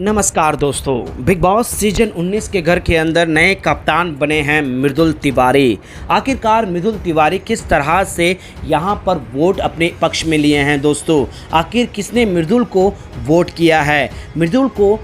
नमस्कार दोस्तों, big boss season 19 के घर के अंदर नए कप्तान बने हैं मृदुल तिवारी। आखिरकार मृदुल तिवारी किस तरह से यहां पर वोट अपने पक्ष में लिए हैं दोस्तों। आखिर किसने मृदुल को वोट किया है? मृदुल को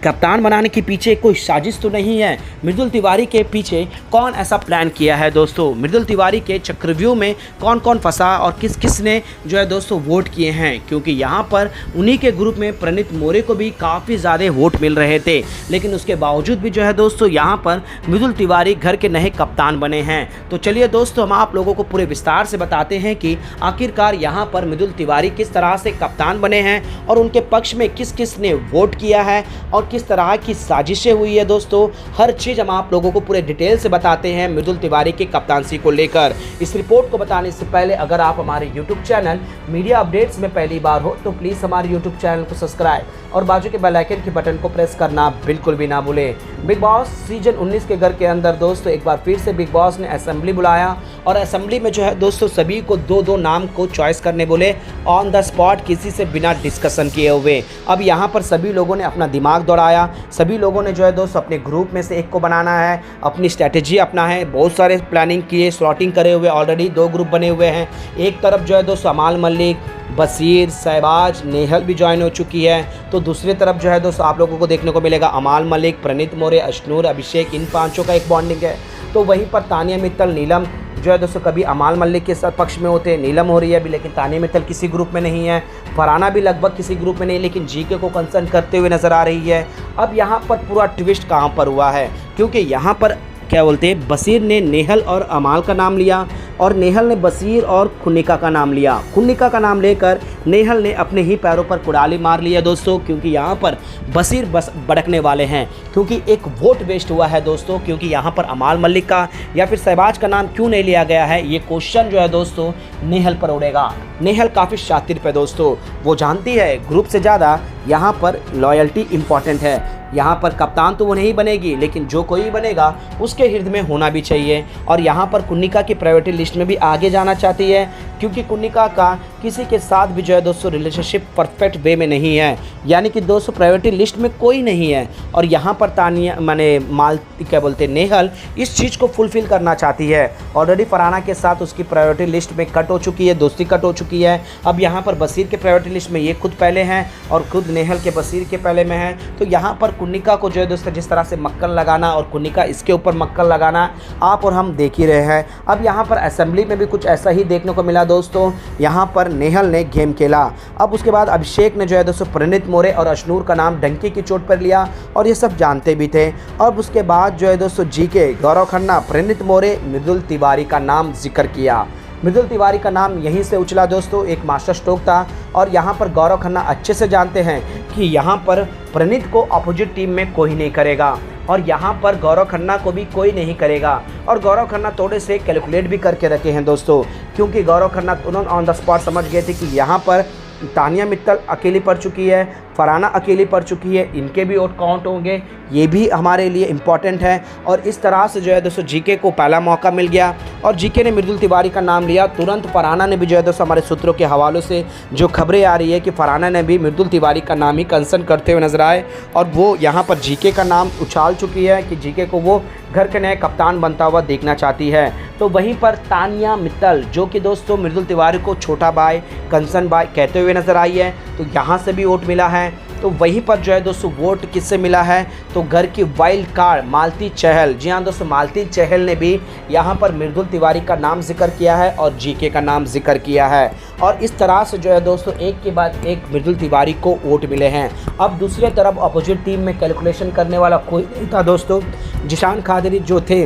कप्तान बनाने के पीछे कोई साजिश तो नहीं है। मृदुल तिवारी के पीछे कौन ऐसा प्लान किया है दोस्तों? मृदुल तिवारी के चक्रव्यूह में कौन कौन फंसा और किस किस ने जो है दोस्तों वोट किए हैं? क्योंकि यहाँ पर उन्हीं के ग्रुप में प्रणीत मोरे को भी काफ़ी ज़्यादा वोट मिल रहे थे, लेकिन उसके बावजूद भी जो है दोस्तों यहाँ पर मृदुल तिवारी घर के नए कप्तान बने हैं। तो चलिए दोस्तों, हम आप लोगों को पूरे विस्तार से बताते हैं कि आखिरकार यहाँ पर मृदुल तिवारी किस तरह से कप्तान बने हैं और उनके पक्ष में किस किस ने वोट किया है और किस तरह की साजिशें हुई है दोस्तों। हर चीज़ हम आप लोगों को पूरे डिटेल से बताते हैं मृदुल तिवारी की कप्तानसी को लेकर। इस रिपोर्ट को बताने से पहले अगर आप हमारे यूट्यूब चैनल मीडिया अपडेट्स में पहली बार हो तो प्लीज़ हमारे यूट्यूब चैनल को सब्सक्राइब और बाजू के बेल आइकन के बटन को प्रेस करना बिल्कुल भी ना भूलें। बिग बॉस सीजन 19 के घर के अंदर दोस्तों एक बार फिर से बिग बॉस ने असेंबली बुलाया और असेंबली में जो है दोस्तों सभी को दो दो नाम को चॉइस करने बोले, ऑन द स्पॉट, किसी से बिना डिस्कशन किए हुए। अब यहाँ पर सभी लोगों ने अपना दिमाग दौड़ाया, सभी लोगों ने जो है दोस्तों अपने ग्रुप में से एक को बनाना है, अपनी स्ट्रैटेजी अपना है। बहुत सारे प्लानिंग किए, स्लॉटिंग करे हुए, ऑलरेडी 2 ग्रुप बने हुए हैं। एक तरफ जो है दोस्तों अमाल मलिक, बसीर, सहबाज, नेहल भी ज्वाइन हो चुकी है। तो दूसरी तरफ जो है दोस्तों आप लोगों को देखने को मिलेगा अमाल मलिक, प्रणीत मोरे, अशनूर, अभिषेक, इन 5 का एक बॉन्डिंग है। तो वहीं पर तानिया मित्तल, नीलम जो है दोस्तों कभी अमाल मलिक के साथ पक्ष में होते हैं, नीलम हो रही है अभी, लेकिन तानिया मित्तल किसी ग्रुप में नहीं है। फरहाना भी लगभग किसी ग्रुप में नहीं, लेकिन जीके को कंसर्न करते हुए नजर आ रही है। अब यहाँ पर पूरा ट्विस्ट कहाँ पर हुआ है, क्योंकि यहाँ पर क्या बोलते हैं, बसीर ने नेहल और अमाल का नाम लिया और नेहल ने बसीर और खुन्निका का नाम लिया। खुन्निका का नाम लेकर नेहल ने अपने ही पैरों पर कुड़ाली मार लिया दोस्तों, क्योंकि यहाँ पर बसीर बस भड़कने वाले हैं, क्योंकि एक वोट वेस्ट हुआ है दोस्तों। क्योंकि यहाँ पर अमाल मलिक का या फिर सहबाज का नाम क्यों नहीं लिया गया है, ये क्वेश्चन जो है दोस्तों नेहल पर उड़ेगा। नेहल काफ़ी शातिर पे दोस्तों, वो जानती है ग्रुप से ज़्यादा यहाँ पर लॉयल्टी इंपॉर्टेंट है। यहाँ पर कप्तान तो वो नहीं बनेगी, लेकिन जो कोई बनेगा उसके हृदय में होना भी चाहिए। और यहाँ पर कुन्निका की प्रायोरिटी लिस्ट में भी आगे जाना चाहती है, क्योंकि कुन्निका का किसी के साथ भी जो है दोस्तों रिलेशनशिप परफेक्ट वे में नहीं है, यानी कि दोस्तों प्रायोरिटी लिस्ट में कोई नहीं है। और यहाँ पर तानिया क्या बोलते हैं, नेहल इस चीज़ को फुलफ़िल करना चाहती है। ऑलरेडी फरहाना के साथ उसकी प्रायोरिटी लिस्ट में कट हो चुकी है, दोस्ती कट हो चुकी है। अब यहाँ पर बसीर के प्रायोरिटी लिस्ट में ये खुद पहले हैं और खुद नेहल के बसीर के पहले में है। तो यहाँ पर कुन्निका को जो है दोस्तों जिस तरह से मक्खन लगाना और कुन्निका इसके ऊपर मक्खन लगाना आप और हम देख ही रहे हैं। अब यहाँ पर असेंबली में भी कुछ ऐसा ही देखने को मिला दोस्तों। यहाँ पर नेहल ने गेम खेला। अब उसके बाद अभिषेक ने जो है दोस्तों प्रणीत मोरे और अशनूर का नाम डंकी की चोट पर लिया और ये सब जानते भी थे। अब उसके बाद जो है दोस्तों जीके, गौरव खन्ना, प्रणीत मोरे, मृदुल तिवारी का नाम जिक्र किया। मृदुल तिवारी का नाम यहीं से उछला दोस्तों, एक मास्टर स्ट्रोक था। और यहाँ पर गौरव खन्ना अच्छे से जानते हैं कि यहाँ पर प्रणीत को अपोजिट टीम में कोई नहीं करेगा और यहाँ पर गौरव खन्ना को भी कोई नहीं करेगा। और गौरव खन्ना थोड़े से कैलकुलेट भी करके रखे हैं दोस्तों, क्योंकि गौरव खन्ना उन्होंने ऑन द स्पॉट समझ गए थे कि यहाँ पर तानिया मित्तल अकेली पड़ चुकी है, फरहाना अकेली पड़ चुकी है, इनके भी वोट काउंट होंगे, ये भी हमारे लिए इम्पॉर्टेंट है। और इस तरह से जो है दोस्तों जीके को पहला मौका मिल गया और जीके ने मृदुल तिवारी का नाम लिया। तुरंत फरहाना ने भी जो है दोस्तों हमारे सूत्रों के हवालों से जो खबरें आ रही है कि फरहाना ने भी मृदुल तिवारी का नाम ही कंसर्न करते हुए नजर आए और वो यहाँ पर जीके का नाम उछाल चुकी है कि जीके को वो घर के नए कप्तान बनता हुआ देखना चाहती है। तो वहीं पर तानिया मित्तल, जो कि दोस्तों मृदुल तिवारी को छोटा भाई, कंसर्न भाई कहते हुए नजर आई है, तो यहाँ से भी वोट मिला है। तो वहीं पर जो है दोस्तों वोट किससे मिला है, तो घर की वाइल्ड कार्ड मालती चहल, जी हाँ दोस्तों मालती चहल ने भी यहाँ पर मृदुल तिवारी का नाम जिक्र किया है और जीके का नाम जिक्र किया है। और इस तरह से जो है दोस्तों एक के बाद एक मृदुल तिवारी को वोट मिले हैं। अब दूसरी तरफ अपोजिट टीम में कैलकुलेशन करने वाला कोई नहीं था दोस्तों। जिशान खादरी जो थे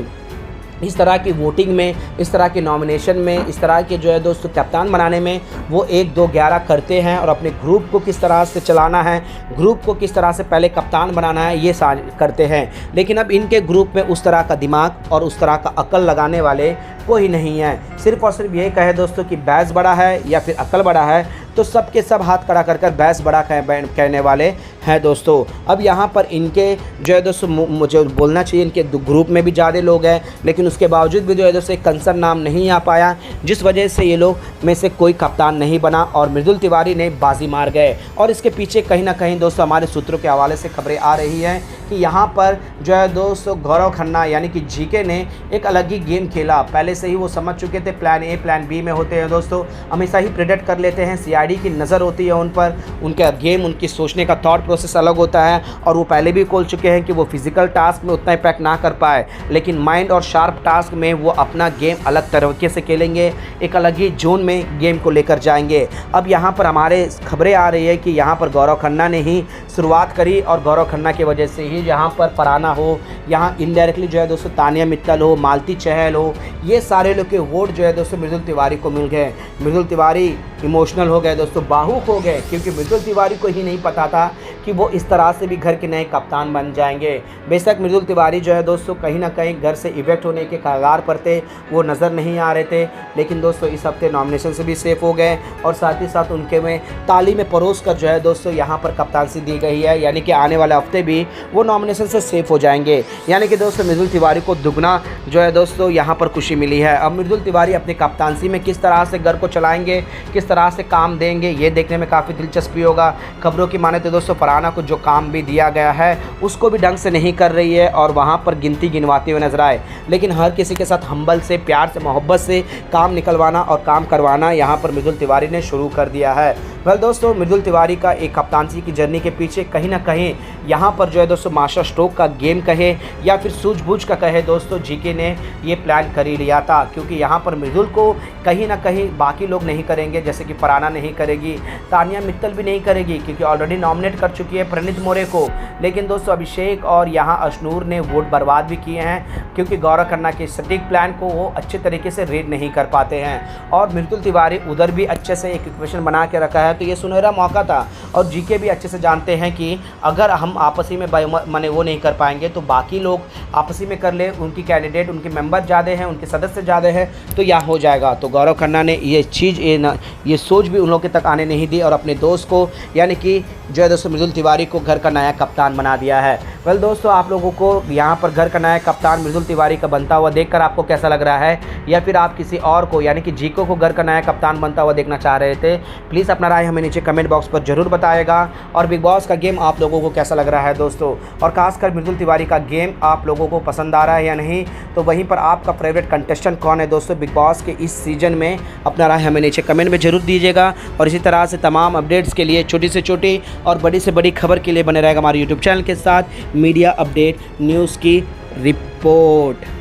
इस तरह की वोटिंग में, इस तरह के नॉमिनेशन में, इस तरह के जो है दोस्तों कप्तान बनाने में वो 1, 2, 11 करते हैं और अपने ग्रुप को किस तरह से चलाना है, ग्रुप को किस तरह से पहले कप्तान बनाना है, ये करते हैं। लेकिन अब इनके ग्रुप में उस तरह का दिमाग और उस तरह का अकल लगाने वाले कोई नहीं है। सिर्फ और सिर्फ यही कहे दोस्तों कि बैस बड़ा है या फिर अकल बड़ा है, तो सब के सब हाथ खड़ा कर कर बैस बड़ा कहने वाले हैं दोस्तों। अब यहाँ पर इनके जो है दोस्तों मुझे बोलना चाहिए इनके ग्रुप में भी ज़्यादा लोग हैं, लेकिन उसके बावजूद भी जो है दोस्तों एक कंसर्न नाम नहीं आ पाया, जिस वजह से ये लोग में से कोई कप्तान नहीं बना और मृदुल तिवारी ने बाजी मार गए। और इसके पीछे कहीं ना कहीं दोस्तों हमारे सूत्रों के हवाले से खबरें आ रही हैं कि यहाँ पर जो है दोस्तों गौरव खन्ना यानी कि जीके ने एक अलग ही गेम खेला। पहले से ही वो समझ चुके थे, प्लान ए प्लान बी में होते हैं दोस्तों, हमेशा ही प्रेडिक्ट कर लेते हैं, सीआईडी की नज़र होती है उन पर, उनका गेम उनकी सोचने का थॉट प्रोसेस अलग होता है। और वो पहले भी बोल चुके हैं कि वो फिजिकल टास्क में उतना इम्पैक्ट ना कर पाए, लेकिन माइंड और शार्प टास्क में वो अपना गेम अलग तरीके से खेलेंगे, एक अलग ही जोन में गेम को लेकर जाएंगे। अब यहाँ पर हमारे खबरें आ रही है कि यहाँ पर गौरव खन्ना ने ही शुरुआत करी और गौरव खन्ना की वजह से ही यहाँ पर फरहाना हो, यहाँ इनडायरेक्टली जो है दोस्तों तानिया मित्तल हो, मालती चहल हो, ये सारे लोग के वोट जो है दोस्तों मृदुल तिवारी को मिल गए। मृदुल तिवारी इमोशनल हो गए दोस्तों, बाहुक हो गए, क्योंकि मृदुल तिवारी को ही नहीं पता था कि वो इस तरह से भी घर के नए कप्तान बन जाएंगे। बेशक मृदुल तिवारी जो है दोस्तों कहीं ना कहीं घर से इवेक्ट होने के कगार पर थे, वो नज़र नहीं आ रहे थे, लेकिन दोस्तों इस हफ्ते नॉमिनेशन से भी सेफ हो गए और साथ ही साथ उनके में ताली में परोस कर जो है दोस्तों यहाँ पर कप्तानसी दी गई है, यानी कि आने वाले हफ्ते भी वो नॉमिनेशन से सेफ हो जाएंगे। यानी कि दोस्तों मृदुल तिवारी को दुगना जो है दोस्तों यहाँ पर खुशी मिली है। अब मृदुल तिवारी अपनी कप्तानसी में किस तरह से घर को चलाएंगे, किस तरह से काम देंगे, ये देखने में काफ़ी दिलचस्पी होगा। खबरों की माने तो दोस्तों फरहाना को जो काम भी दिया गया है उसको भी ढंग से नहीं कर रही है और वहाँ पर गिनती गिनवाते हुए नजर आए, लेकिन हर किसी के साथ हम्बल से, प्यार से, मोहब्बत से काम निकलवाना और काम करवाना यहाँ पर मृदुल तिवारी ने शुरू कर दिया है। वेल दोस्तों मृदुल तिवारी का एक कप्तानसी की जर्नी के पीछे कहीं ना कहीं यहाँ पर जो है दोस्तों मास्टर स्ट्रोक का गेम कहे या फिर सूझबूझ का कहे दोस्तों, जीके ने ये प्लान कर ही लिया था, क्योंकि यहाँ पर मृदुल को कहीं ना कहीं बाकी लोग नहीं करेंगे, जैसे कि फरहाना नहीं करेगी, तानिया मित्तल भी नहीं करेगी क्योंकि ऑलरेडी नॉमिनेट कर चुकी है प्रणीत मोरे को, लेकिन दोस्तों अभिषेक और यहाँ अशनूर ने वोट बर्बाद भी किए हैं क्योंकि गौरव खन्ना के सटीक प्लान को वो अच्छे तरीके से रीड नहीं कर पाते हैं। और मृदुल तिवारी उधर भी अच्छे से एक इक्वेशन बना के रखा है, तो ये सुनहरा मौका था। और जीके भी अच्छे से जानते हैं कि अगर हम आपसी में माने वो नहीं कर पाएंगे तो बाकी लोग आपसी में कर ले, उनकी कैंडिडेट, उनके मेंबर ज़्यादा हैं, उनके सदस्य ज़्यादा हैं, तो यह हो जाएगा। तो गौरव खन्ना ने ये चीज़ ये सोच भी उन लोगों के तक आने नहीं दी और अपने दोस्त को यानी कि जो है दोस्तों मृदुल तिवारी को घर का नया कप्तान बना दिया है। वेल दोस्तों आप लोगों को यहाँ पर घर का नया कप्तान मृदुल तिवारी का बनता हुआ देखकर आपको कैसा लग रहा है, या फिर आप किसी और को यानी कि जीको को घर का नया कप्तान बनता हुआ देखना चाह रहे थे? प्लीज़ अपना राय हमें नीचे कमेंट बॉक्स पर जरूर बताएगा। और बिग बॉस का गेम आप लोगों को कैसा लग रहा है दोस्तों, और खासकर मृदुल तिवारी का गेम आप लोगों को पसंद आ रहा है या नहीं, तो वहीं पर आपका फेवरेट कंटेस्टेंट कौन है दोस्तों बिग बॉस के इस सीज़न में, अपना राय हमें नीचे कमेंट में जरूर दीजिएगा। और इसी तरह से तमाम अपडेट्स के लिए, छोटी से छोटी और बड़ी से बड़ी खबर के लिए बने रहेगा हमारे यूट्यूब चैनल के साथ मीडिया अपडेट न्यूज़ की रिपोर्ट।